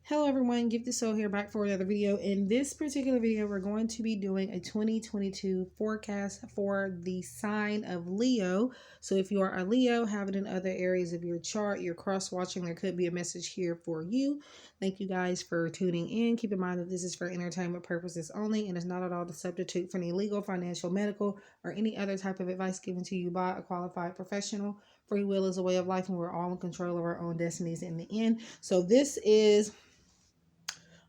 Hello everyone, GiftedSoul here back for another video. In this particular video, we're going to be doing a 2022 forecast for the sign of Leo. So if you are a Leo, have it in other areas of your chart, you're cross-watching, there could be a message here for you. Thank you guys for tuning in. Keep in mind that this is for entertainment purposes only and is not at all the substitute for any legal, financial, medical, or any other type of advice given to you by a qualified professional. Free will is a way of life and we're all in control of our own destinies in the end. So this is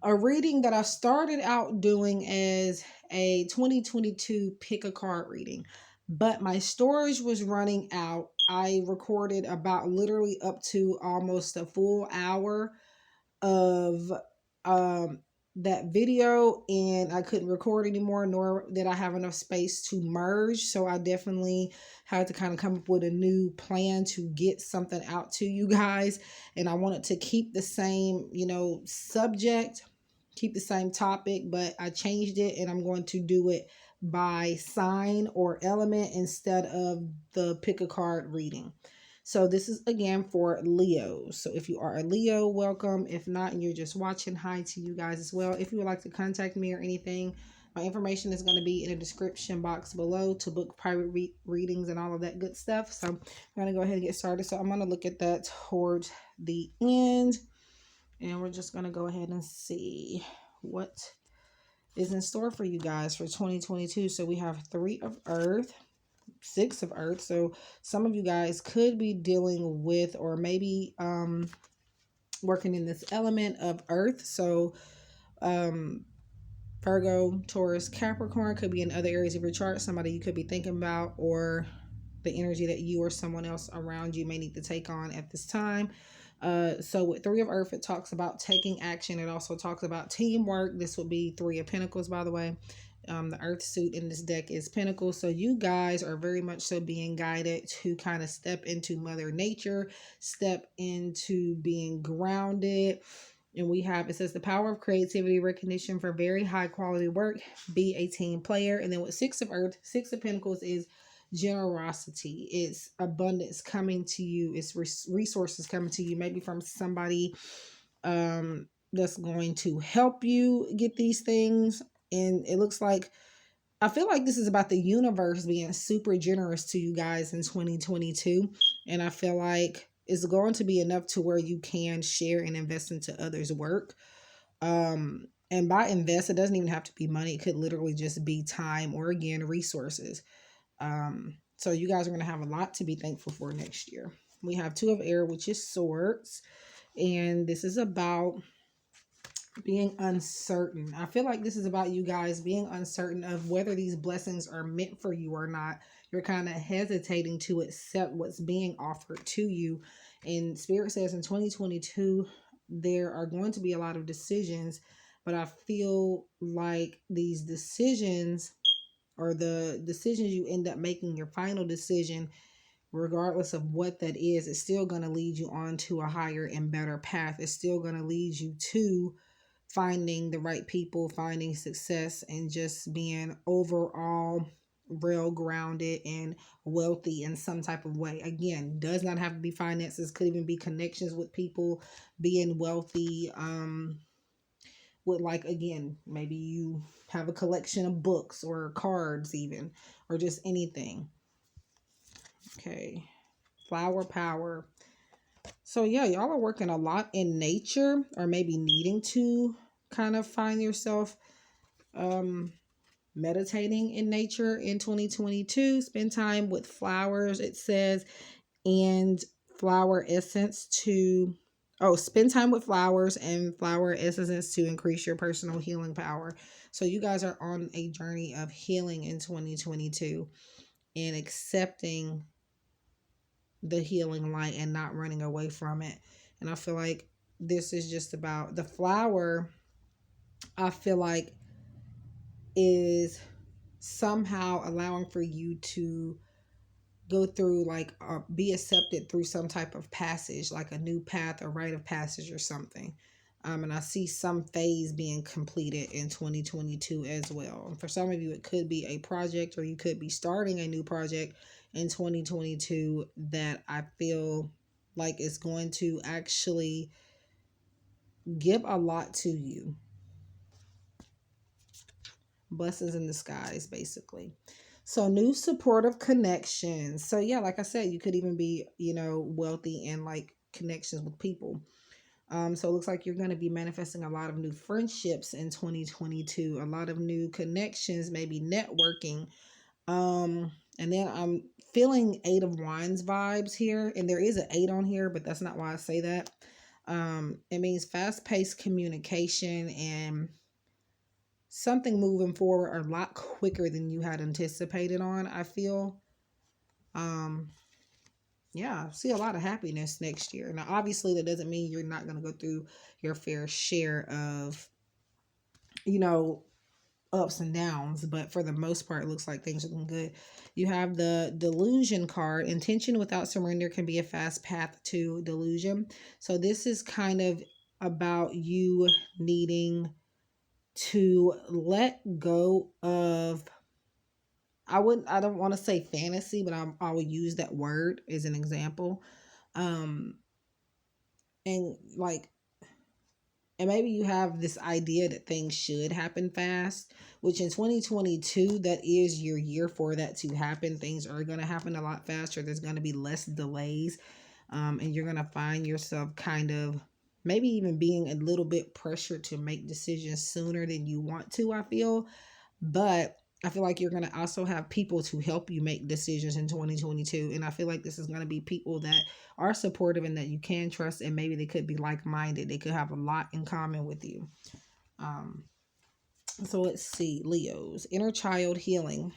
a reading that I started out doing as a 2022 pick a card reading, but my storage was running out. I recorded about literally up to almost a full hour of that video, and I couldn't record anymore, nor did I have enough space to merge. So I definitely had to kind of come up with a new plan to get something out to you guys. And I wanted to keep the same, subject, keep the same topic, but I changed it and I'm going to do it by sign or element instead of the pick a card reading. So this is again for Leo. So if you are a Leo, welcome. If not, and you're just watching, hi to you guys as well. If you would like to contact me or anything, my information is going to be in the description box below to book private readings and all of that good stuff. So I'm going to go ahead and get started. So I'm going to look at that towards the end. And we're just going to go ahead and see what is in store for you guys for 2022. So we have 3 of Earth, 6 of Earth. So some of you guys could be dealing with or maybe working in this element of Earth. So Virgo, Taurus, Capricorn could be in other areas of your chart. Somebody you could be thinking about, or the energy that you or someone else around you may need to take on at this time. So with 3 of Earth, it talks about taking action. It also talks about teamwork. This would be 3 of Pentacles, by the way. The Earth suit in this deck is Pentacles. So you guys are very much so being guided to kind of step into Mother Nature, step into being grounded. And we have, it says the power of creativity, recognition for very high quality work, be a team player. And then with 6 of Earth, 6 of Pentacles is generosity. It's abundance coming to you. It's resources coming to you, maybe from somebody that's going to help you get these things. And it looks like, I feel like this is about the universe being super generous to you guys in 2022. And I feel like it's going to be enough to where you can share and invest into others' work. And by invest, it doesn't even have to be money. It could literally just be time or, again, resources. So you guys are going to have a lot to be thankful for next year. We have 2 of Air, which is Swords. And this is about being uncertain. I feel like this is about you guys being uncertain of whether these blessings are meant for you or not. You're kind of hesitating to accept what's being offered to you. And Spirit says in 2022, there are going to be a lot of decisions, but I feel like these decisions, or the decisions you end up making, your final decision, regardless of what that is, it's still going to lead you on to a higher and better path. It's still going to lead you to finding the right people, finding success, and just being overall real grounded and wealthy in some type of way. Again, does not have to be finances, could even be connections with people, being wealthy, with, like, again, maybe you have a collection of books or cards even, or just anything. Okay, flower power. So yeah, y'all are working a lot in nature, or maybe needing to kind of find yourself meditating in nature in 2022. Spend time with flowers, it says, and flower essence to spend time with flowers and flower essence to increase your personal healing power. So you guys are on a journey of healing in 2022 and accepting the healing light and not running away from it. And I feel like this is just about the flower. I feel like is somehow allowing for you to go through, like, be accepted through some type of passage, like a new path or rite of passage or something. And I see some phase being completed in 2022 as well. And for some of you, it could be a project, or you could be starting a new project in 2022 that I feel like is going to actually give a lot to you. Blessings in disguise, basically. So new supportive connections. So yeah, like I said, you could even be, wealthy and like connections with people. So it looks like you're going to be manifesting a lot of new friendships in 2022, a lot of new connections, maybe networking. And then I'm feeling 8 of Wands vibes here, and there is an 8 on here, but that's not why I say that. It means fast-paced communication and something moving forward a lot quicker than you had anticipated on, I feel. Yeah, I see a lot of happiness next year. Now, obviously, that doesn't mean you're not going to go through your fair share of, you know, ups and downs, but for the most part, it looks like things are looking good. You have the delusion card. Intention without surrender can be a fast path to delusion. So this is kind of about you needing to let go of, I don't want to say fantasy, but I will use that word as an example. Um, and like, and maybe you have this idea that things should happen fast, which in 2022, that is your year for that to happen. Things are going to happen a lot faster. There's going to be less delays. And you're going to find yourself kind of maybe even being a little bit pressured to make decisions sooner than you want to, I feel. But I feel like you're going to also have people to help you make decisions in 2022. And I feel like this is going to be people that are supportive and that you can trust. And maybe they could be like-minded. They could have a lot in common with you. So let's see. Leos, inner child healing.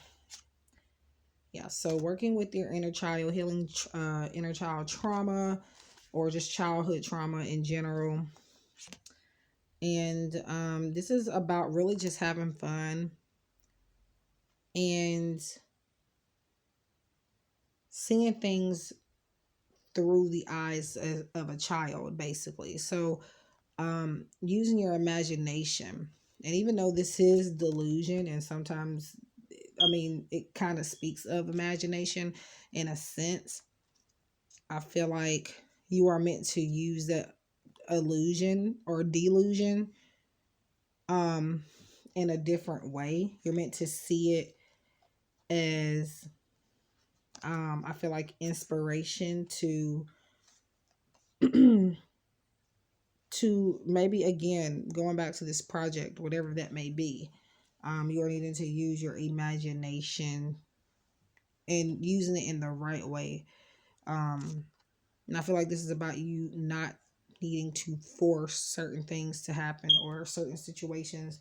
Yeah, so working with your inner child, healing inner child trauma or just childhood trauma in general. And this is about really just having fun and seeing things through the eyes of a child, basically. So using your imagination. And even though this is delusion, and sometimes, I mean, it kind of speaks of imagination in a sense, I feel like you are meant to use that illusion or delusion in a different way. You're meant to see it as I feel like inspiration to to maybe, again, going back to this project, whatever that may be. You're needing to use your imagination and using it in the right way. And I feel like this is about you not needing to force certain things to happen or certain situations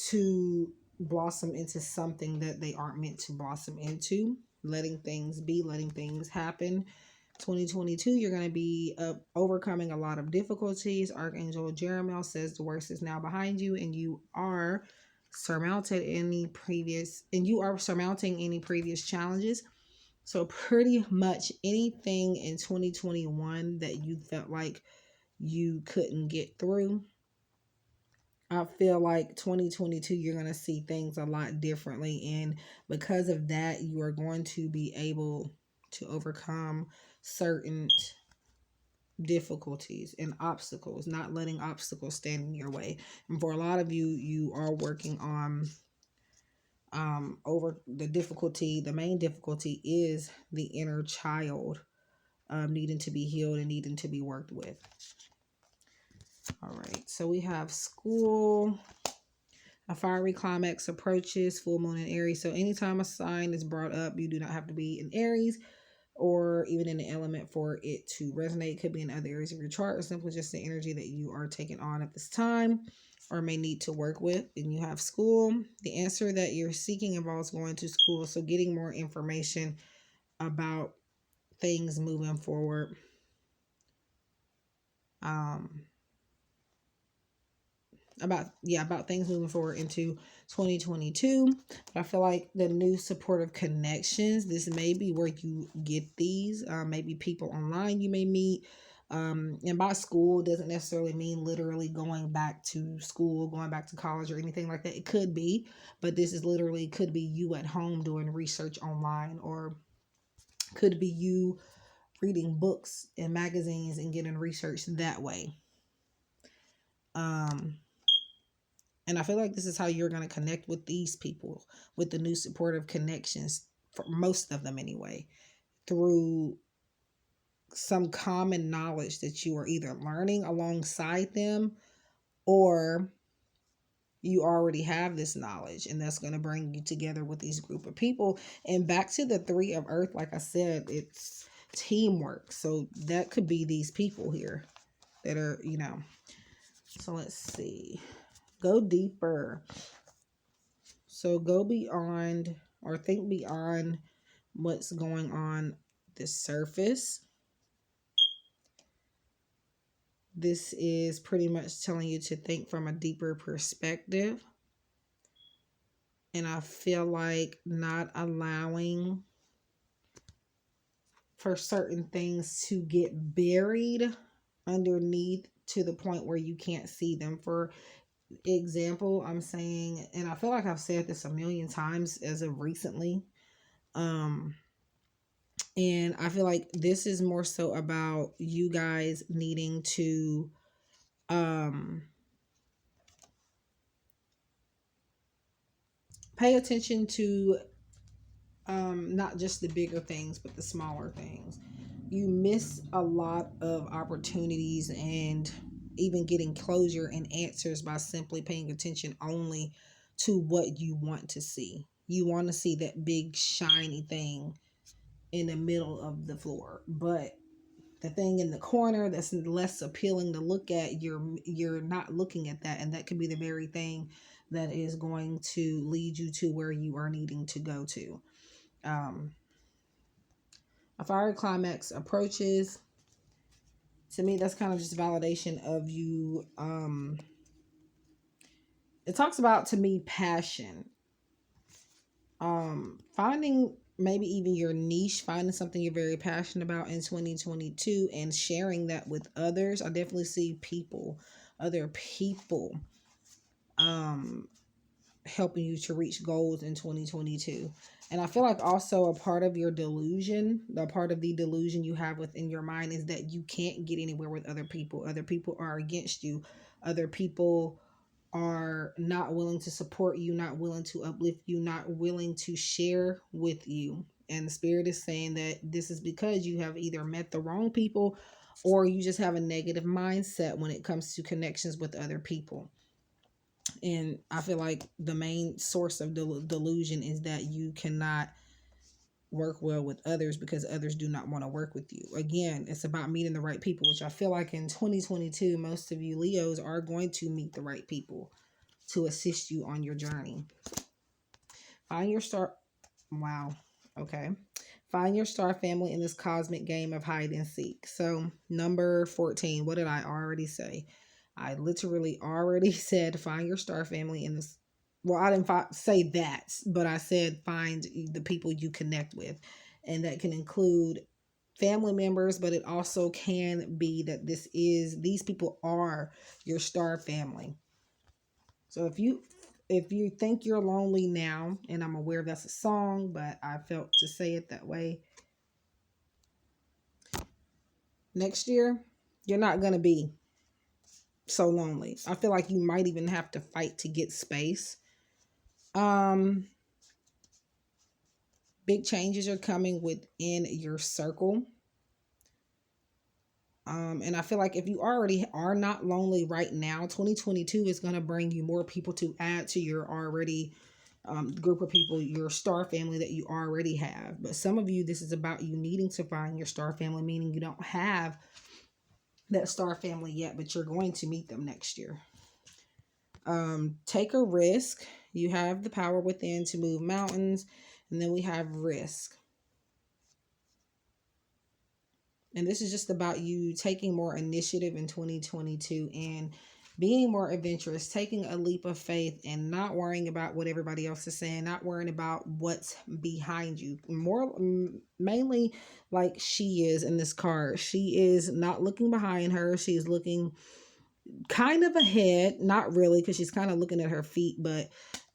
to blossom into something that they aren't meant to blossom into. Letting things be, letting things happen. 2022, you're going to be overcoming a lot of difficulties. Archangel Jeremiel says the worst is now behind you, and you are surmounting any previous challenges. So pretty much anything in 2021 that you felt like you couldn't get through, I feel like 2022, you're going to see things a lot differently. And because of that, you are going to be able to overcome certain difficulties and obstacles, not letting obstacles stand in your way. And for a lot of you, you are working on over the difficulty. The main difficulty is the inner child needing to be healed and needing to be worked with. All right, so we have school. A fiery climax approaches, full moon in Aries. So anytime a sign is brought up, you do not have to be in Aries or even in the element for it to resonate. It could be in other areas of your chart or simply just the energy that you are taking on at this time or may need to work with. And you have school. The answer that you're seeking involves going to school. So getting more information about things moving forward. About things moving forward into 2022. But I feel like the new supportive connections, this may be where you get these. Maybe people online you may meet. And by school doesn't necessarily mean literally going back to school, going back to college or anything like that. It could be, but this is literally could be you at home doing research online, or could be you reading books and magazines and getting research that way. And I feel like this is how you're going to connect with these people, with the new supportive connections, for most of them anyway, through some common knowledge that you are either learning alongside them, or you already have this knowledge, and that's going to bring you together with these group of people. And back to the 3 of Earth, like I said, it's teamwork. So that could be these people here that are, so let's see. Go deeper. So go beyond, or think beyond what's going on the surface. This is pretty much telling you to think from a deeper perspective. And I feel like not allowing for certain things to get buried underneath to the point where you can't see them. For example, I'm saying, and I feel like I've said this a million times as of recently, and I feel like this is more so about you guys needing to pay attention to not just the bigger things, but the smaller things. You miss a lot of opportunities and even getting closure and answers by simply paying attention only to what you want to see. You want to see that big shiny thing in the middle of the floor, but the thing in the corner that's less appealing to look at, you're not looking at that, and that could be the very thing that is going to lead you to where you are needing to go to. A fire climax approaches. To me, that's kind of just validation of you. It talks about, to me, passion. Finding maybe even your niche, finding something you're very passionate about in 2022 and sharing that with others. I definitely see other people, helping you to reach goals in 2022. And I feel like also a part of your delusion, the part of the delusion you have within your mind, is that you can't get anywhere with other people. Other people are against you. Other people are not willing to support you, not willing to uplift you, not willing to share with you. And the spirit is saying that this is because you have either met the wrong people, or you just have a negative mindset when it comes to connections with other people. And I feel like the main source of delusion is that you cannot work well with others because others do not want to work with you. Again, it's about meeting the right people, which I feel like in 2022, most of you Leos are going to meet the right people to assist you on your journey. Find your star. Wow. Okay. Find your star family in this cosmic game of hide and seek. So, number 14. What did I already say? I literally already said find your star family in this. Well, I didn't say that, but I said find the people you connect with. And that can include family members, but it also can be that these people are your star family. So if you think you're lonely now, and I'm aware that's a song, but I felt to say it that way. Next year, you're not going to be so lonely. I feel like you might even have to fight to get space. Big changes are coming within your circle. And I feel like if you already are not lonely right now, 2022 is going to bring you more people to add to your already group of people, your star family that you already have. But some of you, this is about you needing to find your star family, meaning you don't have that star family yet, but you're going to meet them next year. Take a risk. You have the power within to move mountains. And then we have risk. And this is just about you taking more initiative in 2022 and being more adventurous, taking a leap of faith and not worrying about what everybody else is saying, not worrying about what's behind you. Mainly like she is in this card. She is not looking behind her. She's looking kind of ahead, not really, because she's kind of looking at her feet, but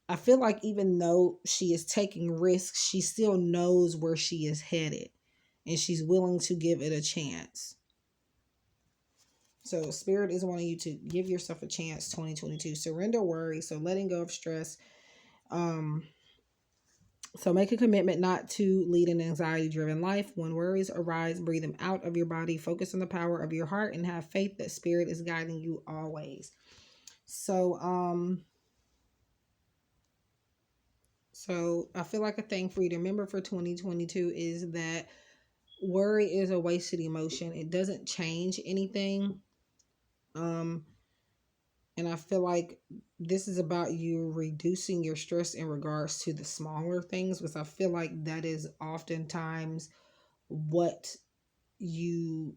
I feel like even though she is taking risks, she still knows where she is headed and she's willing to give it a chance. So Spirit is wanting you to give yourself a chance. 2022, surrender worry. So letting go of stress. So make a commitment not to lead an anxiety-driven life. When worries arise, breathe them out of your body. Focus on the power of your heart and have faith that Spirit is guiding you always. So I feel like a thing for you to remember for 2022 is that worry is a wasted emotion. It doesn't change anything. And I feel like this is about you reducing your stress in regards to the smaller things, because I feel like that is oftentimes what you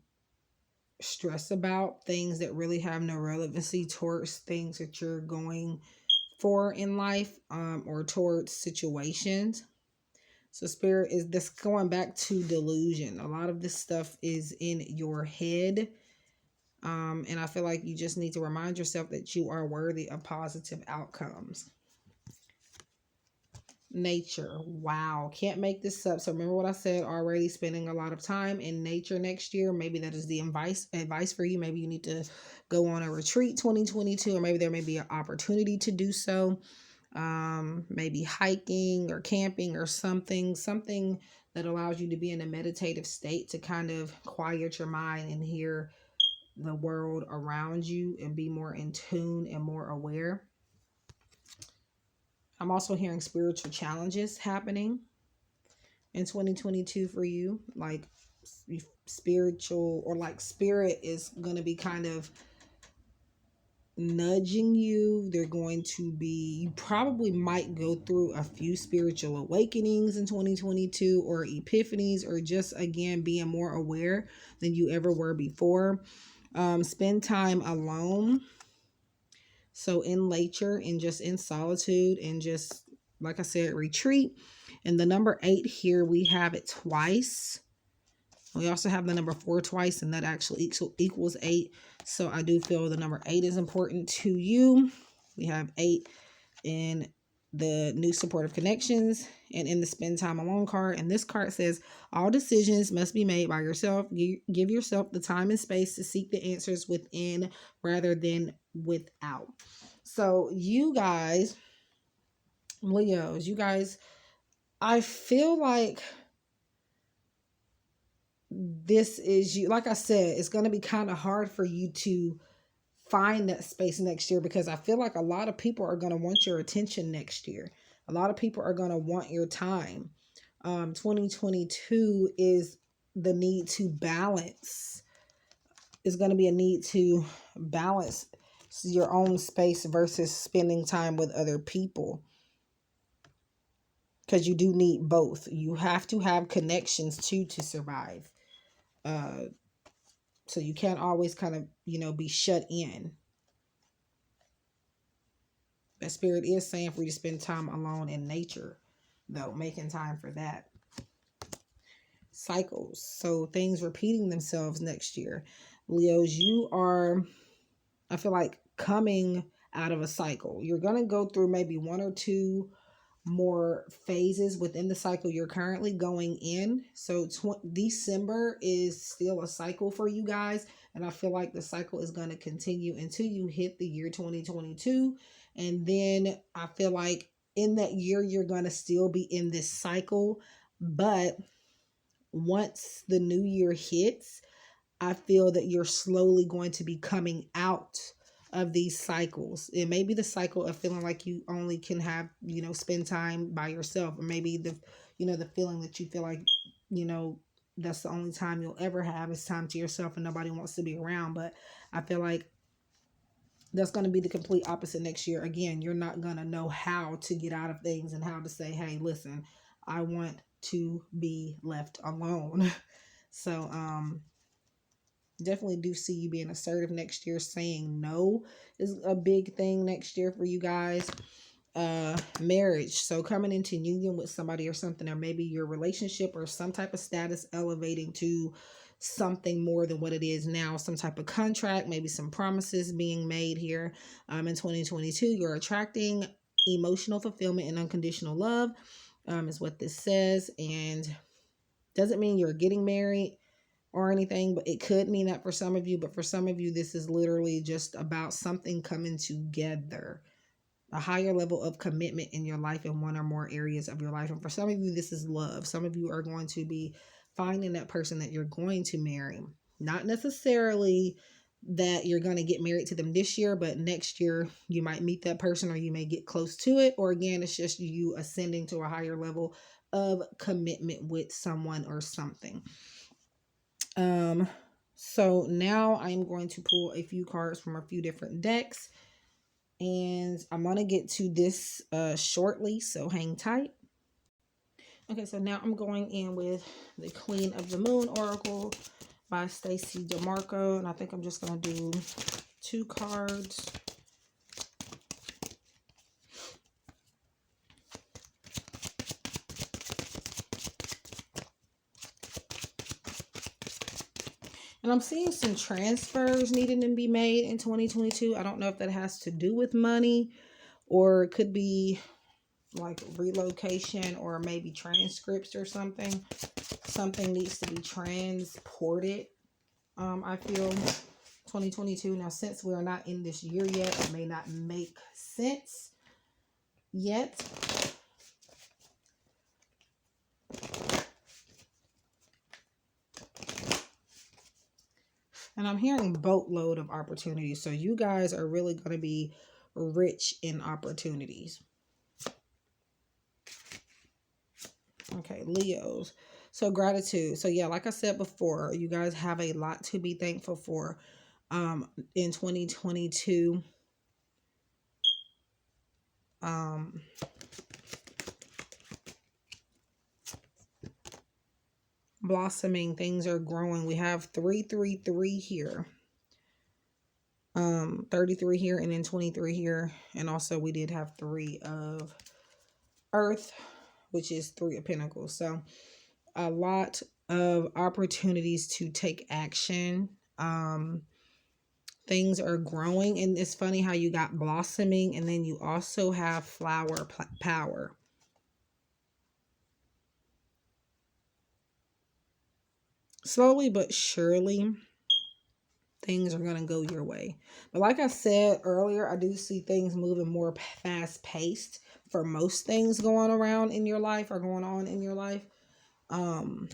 stress about, things that really have no relevancy towards things that you're going for in life, or towards situations. So Spirit is this going back to delusion. A lot of this stuff is in your head. And I feel like you just need to remind yourself that you are worthy of positive outcomes. Nature. Wow. Can't make this up. So remember what I said already, spending a lot of time in nature next year. Maybe that is the advice for you. Maybe you need to go on a retreat 2022, or maybe there may be an opportunity to do so. Maybe hiking or camping or something that allows you to be in a meditative state to kind of quiet your mind and hear the world around you and be more in tune and more aware. I'm also hearing spiritual challenges happening in 2022 for you, like spiritual, or like Spirit is going to be kind of nudging you. They're going to be, you probably might go through a few spiritual awakenings in 2022, or epiphanies, or just again being more aware than you ever were before. Spend time alone, so in nature and just in solitude, and just like I said, retreat. And the number 8 here, we have it twice. We also have the number 4 twice, and that actually equals 8. So I do feel the number 8 is important to you. We have 8 in the new supportive connections and in the spend time alone card. And this card says all decisions must be made by yourself. Give yourself the time and space to seek the answers within rather than without. So you guys, Leos, you guys, I feel like this is you. Like I said, it's going to be kind of hard for you to find that space next year, because I feel like a lot of people are going to want your attention next year. A lot of people are going to want your time. 2022 is the need to balance. It's going to be a need to balance your own space versus spending time with other people, because you do need both. You have to have connections to survive. So you can't always kind of, be shut in. That Spirit is saying for you to spend time alone in nature, though, making time for that. Cycles. So things repeating themselves next year. Leos, you are, I feel like, coming out of a cycle. You're going to go through maybe 1 or 2 more phases within the cycle you're currently going in. So December is still a cycle for you guys. And I feel like the cycle is going to continue until you hit the year 2022. And then I feel like in that year, you're going to still be in this cycle. But once the new year hits, I feel that you're slowly going to be coming out of these cycles. It may be the cycle of feeling like you only can have, spend time by yourself, or maybe the feeling that you feel like, that's the only time you'll ever have is time to yourself and nobody wants to be around. But I feel like that's going to be the complete opposite next year. Again, you're not going to know how to get out of things and how to say, hey, listen, I want to be left alone. So, definitely do see you being assertive next year. Saying no is a big thing next year for you guys. Marriage. So coming into union with somebody or something, or maybe your relationship or some type of status elevating to something more than what it is now. Some type of contract, maybe some promises being made here. In 2022, you're attracting emotional fulfillment and unconditional love, is what this says. And doesn't mean you're getting married. or anything, but it could mean that for some of you. But for some of you, this is literally just about something coming together, a higher level of commitment in your life in one or more areas of your life. And for some of you, this is love. Some of you are going to be finding that person that you're going to marry. Not necessarily that you're going to get married to them this year, but next year you might meet that person, or you may get close to it. Or again, it's just you ascending to a higher level of commitment with someone or something. So now I'm going to pull a few cards from a few different decks, and I'm going to get to this shortly, so hang tight. Okay, so now I'm going in with the Queen of the Moon Oracle by Stacey Demarco, and I think I'm just going to do 2 cards. And I'm seeing some transfers needing to be made in 2022. I don't know if that has to do with money, or it could be like relocation, or maybe transcripts or something. Something needs to be transported. I feel 2022. Now, since we are not in this year yet, it may not make sense yet. And I'm hearing boatload of opportunities. So you guys are really going to be rich in opportunities. Okay, Leos. So gratitude. So yeah, like I said before, you guys have a lot to be thankful for in 2022. Blossoming, things are growing. We have 333 here. 33 here, and then 23 here. And also we did have 3 of Earth, which is 3 of Pentacles. So a lot of opportunities to take action. Things are growing, and it's funny how you got blossoming, and then you also have flower power. Slowly but surely, things are going to go your way. But like I said earlier, I do see things moving more fast paced for most things going around in your life, or going on in your life. For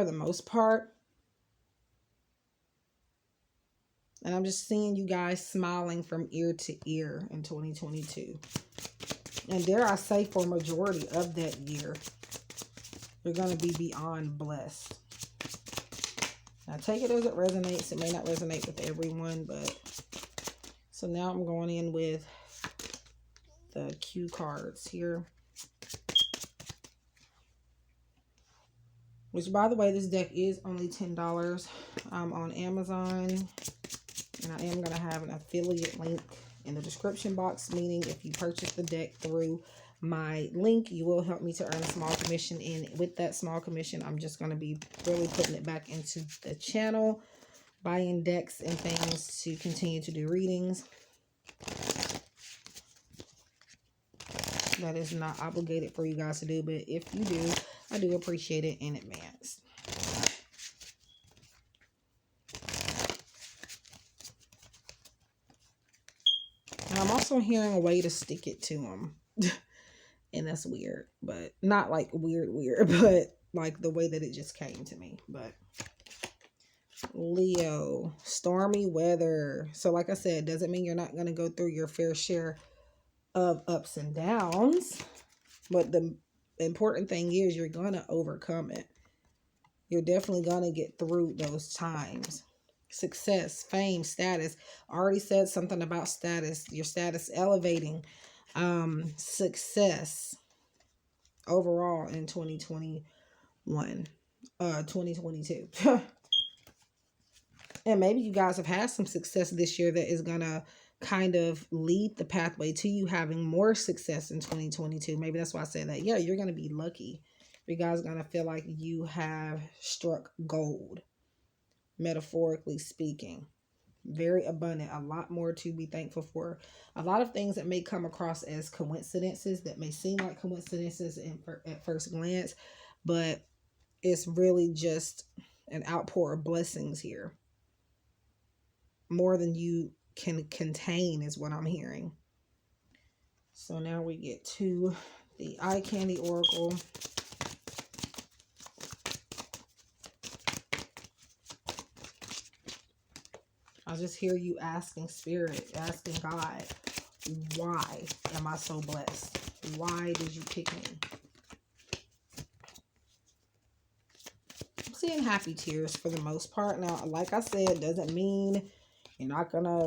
the most part. And I'm just seeing you guys smiling from ear to ear in 2022. And dare I say, for a majority of that year, you're going to be beyond blessed. Now, take it as it resonates. It may not resonate with everyone, but... So now I'm going in with the cue cards here. Which, by the way, this deck is only $10 on Amazon. And I am going to have an affiliate link in the description box, meaning if you purchase the deck through my link, you will help me to earn a small commission. And with that small commission, I'm just going to be really putting it back into the channel, buying decks and things to continue to do readings. That is not obligated for you guys to do, but if you do, I do appreciate it in advance. And I'm also hearing a way to stick it to them. And that's weird, but not like weird, but like the way that it just came to me. But Leo, stormy weather. So like I said, doesn't mean you're not going to go through your fair share of ups and downs. But the important thing is you're going to overcome it. You're definitely going to get through those times. Success, fame, status. I already said something about status. Your status elevating. Success overall in 2022. And maybe you guys have had some success this year that is going to kind of lead the pathway to you having more success in 2022. Maybe that's why I said that. Yeah, you're going to be lucky. You guys are going to feel like you have struck gold, metaphorically speaking. Very abundant, a lot more to be thankful for. A lot of things that may come across as coincidences, that may seem like coincidences at first glance, but it's really just an outpour of blessings here. More than you can contain is what I'm hearing. So now we get to the Eye Candy Oracle. I just hear you asking Spirit, asking God, why am I so blessed? Why did you pick me? I'm seeing happy tears for the most part. Now, like I said, doesn't mean you're not gonna,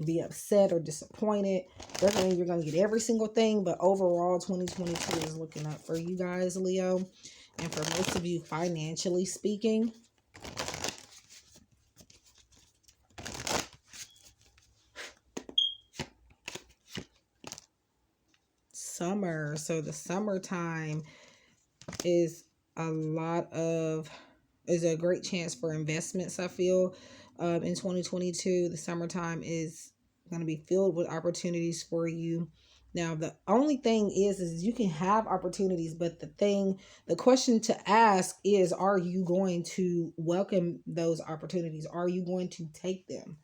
be upset or disappointed. Doesn't mean you're gonna get every single thing, but overall 2022 is looking up for you guys, Leo. And for most of you, financially speaking, summer. So the summertime is a great chance for investments, I feel. In 2022, the summertime is going to be filled with opportunities for you. Now, the only thing is you can have opportunities, but the question to ask is, are you going to welcome those opportunities? Are you going to take them?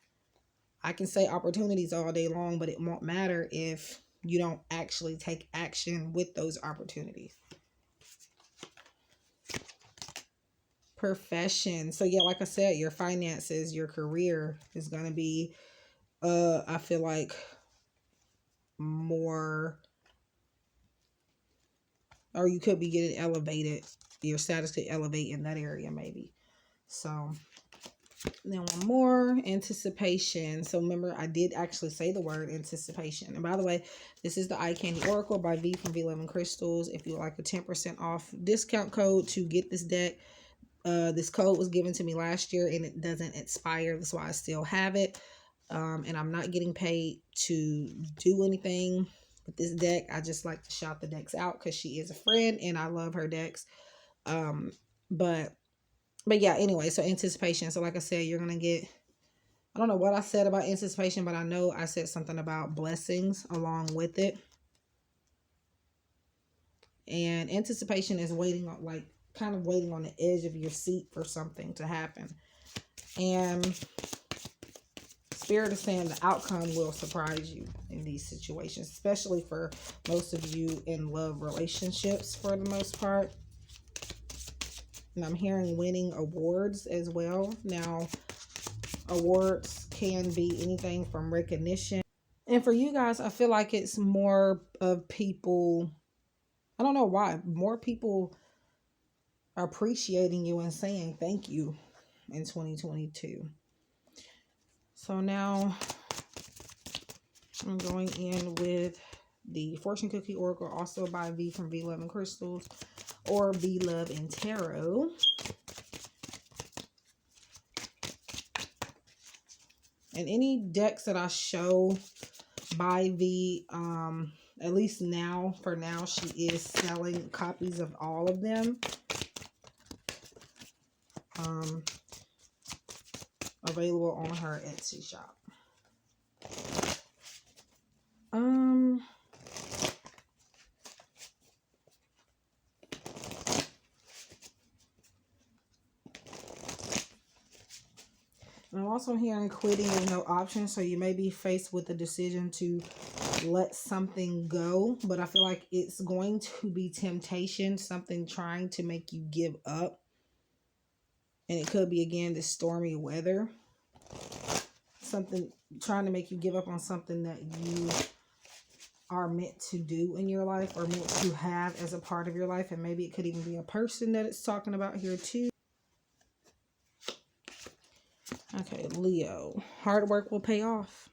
I can say opportunities all day long, but it won't matter if you don't actually take action with those opportunities. Profession. So yeah, like I said, your finances, your career is going to be, I feel like more, or you could be getting elevated. Your status could elevate in that area maybe. So then one more, anticipation. So remember, I did actually say the word anticipation. And by the way, this is the Eye Candy Oracle by V from V11 Crystals. If you would like a 10% off discount code to get this deck, this code was given to me last year and it doesn't expire. That's why I still have it. And I'm not getting paid to do anything with this deck. I just like to shout the decks out because she is a friend and I love her decks. But yeah, anyway, so anticipation. So like I said, you're going to get, I don't know what I said about anticipation, but I know I said something about blessings along with it. And anticipation is waiting on, like, kind of waiting on the edge of your seat for something to happen. And Spirit is saying the outcome will surprise you in these situations, especially for most of you in love relationships for the most part. And I'm hearing winning awards as well. Now, awards can be anything from recognition. And for you guys, I feel like it's more of people, I don't know why, more people are appreciating you and saying thank you in 2022. So now I'm going in with the Fortune Cookie Oracle, also by V from V11 Crystals, or V Love and Tarot. And any decks that I show by V, at least now, for now, she is selling copies of all of them. Available on her Etsy shop. I'm also hearing quitting is no option, so you may be faced with the decision to let something go, but I feel like it's going to be temptation, something trying to make you give up. And it could be, again, this stormy weather. Something trying to make you give up on something that you are meant to do in your life or meant to have as a part of your life. And maybe it could even be a person that it's talking about here too. Okay, Leo. Hard work will pay off.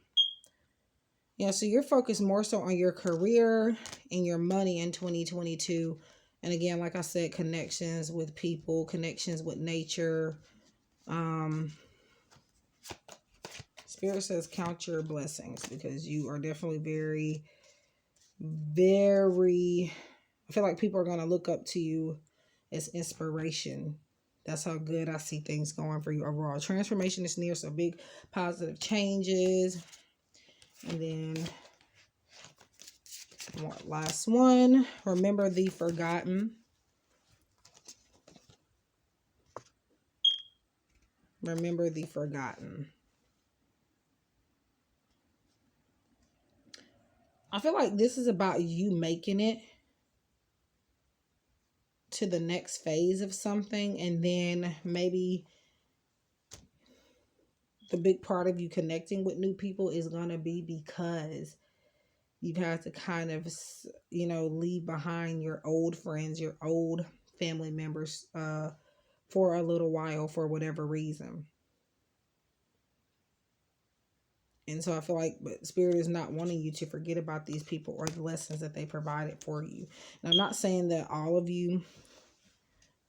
Yeah, so you're focused more so on your career and your money in 2022. And again, like I said, connections with people, connections with nature. Spirit says count your blessings because you are definitely very, very, I feel like people are going to look up to you as inspiration. That's how good I see things going for you overall. Transformation is near, so big positive changes. And then last one, remember the forgotten. Remember the forgotten. I feel like this is about you making it to the next phase of something, and then maybe the big part of you connecting with new people is going to be because you've had to kind of, leave behind your old friends, your old family members for a little while for whatever reason. And so I feel like Spirit is not wanting you to forget about these people or the lessons that they provided for you. And I'm not saying that all of you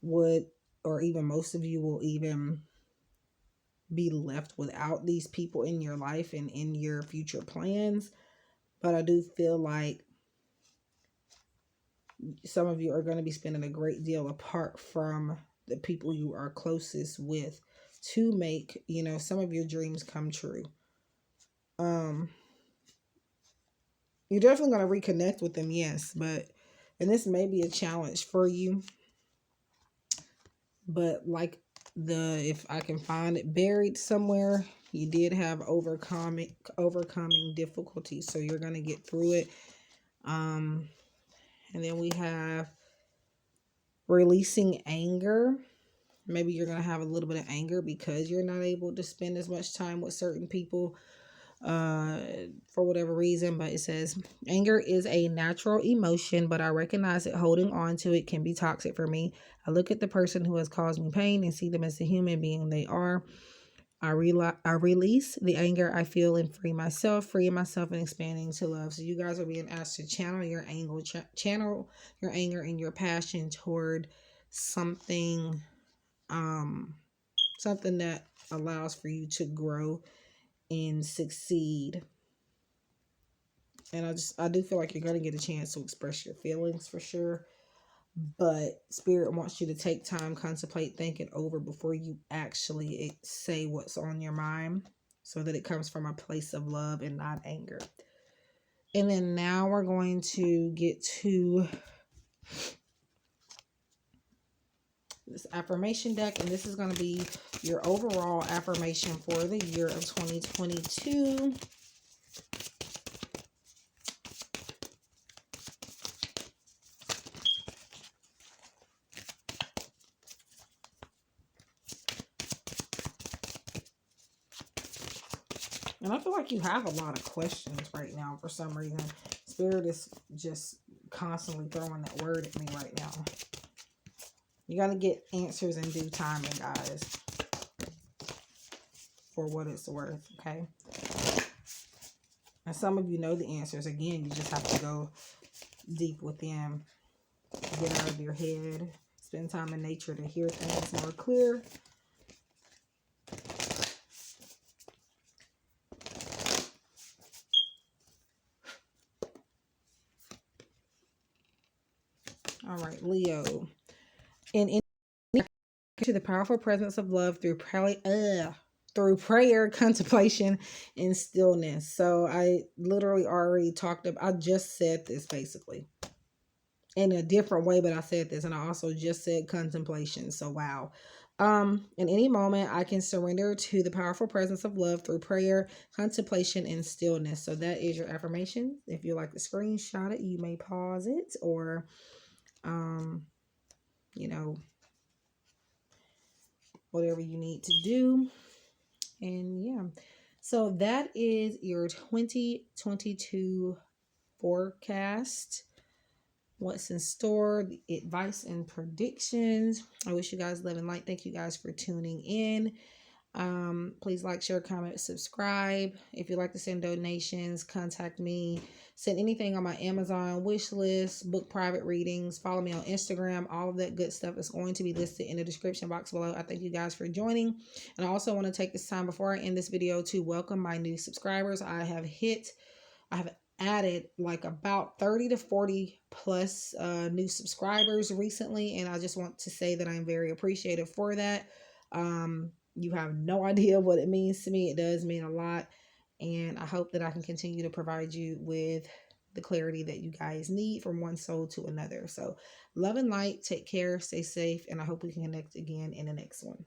would, or even most of you will even be left without these people in your life and in your future plans. But I do feel like some of you are going to be spending a great deal apart from the people you are closest with to make, some of your dreams come true. You're definitely going to reconnect with them, yes, and this may be a challenge for you, but like if I can find it buried somewhere, you did have overcoming difficulties, so you're going to get through it. And then we have releasing anger. Maybe you're going to have a little bit of anger because you're not able to spend as much time with certain people for whatever reason. But it says anger is a natural emotion, but I recognize that holding on to it can be toxic for me. I look at the person who has caused me pain and see them as the human being they are. I release the anger I feel and freeing myself and expanding to love. So you guys are being asked to channel your channel your anger and your passion toward something something that allows for you to grow and succeed. And I do feel like you're going to get a chance to express your feelings for sure, but Spirit wants you to take time, contemplate, think it over before you actually say what's on your mind, so that it comes from a place of love and not anger. And then now we're going to get to this affirmation deck, and this is going to be your overall affirmation for the year of 2022. And I feel like you have a lot of questions right now for some reason. Spirit is just constantly throwing that word at me right now. You got to get answers in due timing, guys, for what it's worth, okay? And some of you know the answers. Again, you just have to go deep within, get out of your head, spend time in nature to hear things more clear. All right, Leo. And to the powerful presence of love through prayer, contemplation, and stillness. So I literally already I just said this basically in a different way, but I said this, and I also just said contemplation. So wow. In any moment, I can surrender to the powerful presence of love through prayer, contemplation, and stillness. So that is your affirmation. If you like to screenshot it, you may pause it, or whatever you need to do. And yeah, so that is your 2022 forecast. What's in store, the advice and predictions. I wish you guys love and light. Thank you guys for tuning in. Please like, share, comment, subscribe. If you'd like to send donations, contact me. Send anything on my Amazon wish list, book private readings, follow me on Instagram. All of that good stuff is going to be listed in the description box below. I thank you guys for joining. And I also want to take this time before I end this video to welcome my new subscribers. I have added like about 30 to 40 plus new subscribers recently, and I just want to say that I'm very appreciative for that. You have no idea what it means to me. It does mean a lot, and I hope that I can continue to provide you with the clarity that you guys need from one soul to another. So love and light, take care, stay safe, and I hope we can connect again in the next one.